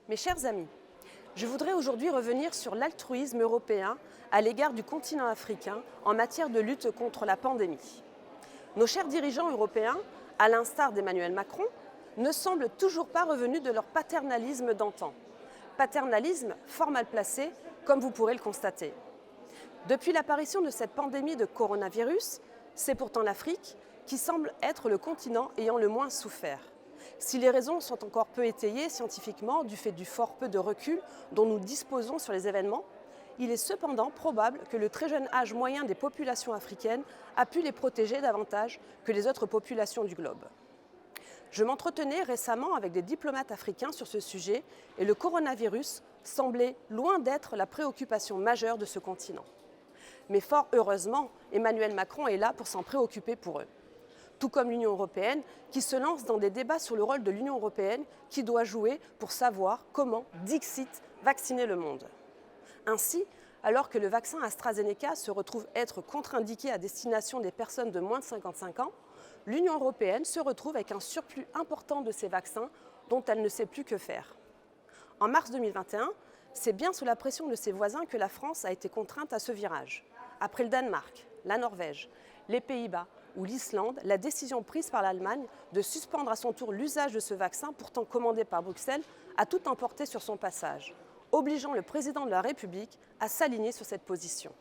Mes chers amis, je voudrais aujourd'hui revenir sur l'altruisme européen à l'égard du continent africain en matière de lutte contre la pandémie. Nos chers dirigeants européens, à l'instar d'Emmanuel Macron, ne semblent toujours pas revenus de leur paternalisme d'antan. Paternalisme fort mal placé, comme vous pourrez le constater. Depuis l'apparition de cette pandémie de coronavirus, c'est pourtant l'Afrique qui semble être le continent ayant le moins souffert. Si les raisons sont encore peu étayées scientifiquement du fait du fort peu de recul dont nous disposons sur les événements, il est cependant probable que le très jeune âge moyen des populations africaines a pu les protéger davantage que les autres populations du globe. Je m'entretenais récemment avec des diplomates africains sur ce sujet et le coronavirus semblait loin d'être la préoccupation majeure de ce continent. Mais fort heureusement, Emmanuel Macron est là pour s'en préoccuper pour eux. Tout comme l'Union européenne, qui se lance dans des débats sur le rôle de l'Union européenne qui doit jouer pour savoir comment, dixit, vacciner le monde. Ainsi, alors que le vaccin AstraZeneca se retrouve être contre-indiqué à destination des personnes de moins de 55 ans, l'Union européenne se retrouve avec un surplus important de ces vaccins dont elle ne sait plus que faire. En mars 2021, c'est bien sous la pression de ses voisins que la France a été contrainte à ce virage. Après le Danemark, la Norvège, les Pays-Bas ou l'Islande, la décision prise par l'Allemagne de suspendre à son tour l'usage de ce vaccin, pourtant commandé par Bruxelles, a tout emporté sur son passage, obligeant le président de la République à s'aligner sur cette position.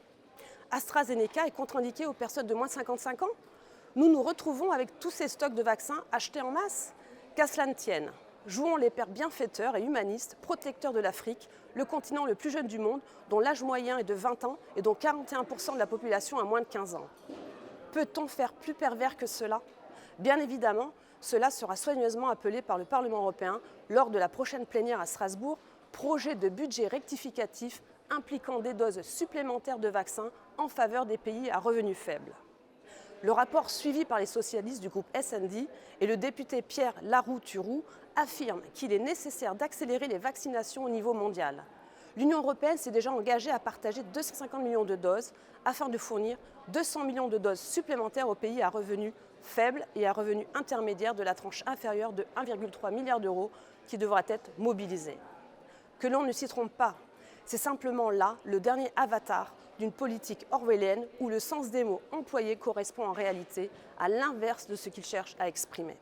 AstraZeneca est contre-indiqué aux personnes de moins de 55 ans ? Nous nous retrouvons avec tous ces stocks de vaccins achetés en masse ? Qu'à cela ne tienne, jouons les pères bienfaiteurs et humanistes, protecteurs de l'Afrique, le continent le plus jeune du monde, dont l'âge moyen est de 20 ans et dont 41% de la population a moins de 15 ans. Peut-on faire plus pervers que cela ? Bien évidemment, cela sera soigneusement appelé par le Parlement européen lors de la prochaine plénière à Strasbourg, projet de budget rectificatif impliquant des doses supplémentaires de vaccins en faveur des pays à revenus faibles. Le rapport suivi par les socialistes du groupe S&D et le député Pierre Laroux-Turou affirme qu'il est nécessaire d'accélérer les vaccinations au niveau mondial. L'Union européenne s'est déjà engagée à partager 250 millions de doses afin de fournir 200 millions de doses supplémentaires aux pays à revenus faibles et à revenus intermédiaires de la tranche inférieure de 1,3 milliard d'euros qui devra être mobilisée. Que l'on ne s'y trompe pas, c'est simplement là le dernier avatar d'une politique orwellienne où le sens des mots employés correspond en réalité à l'inverse de ce qu'il cherche à exprimer.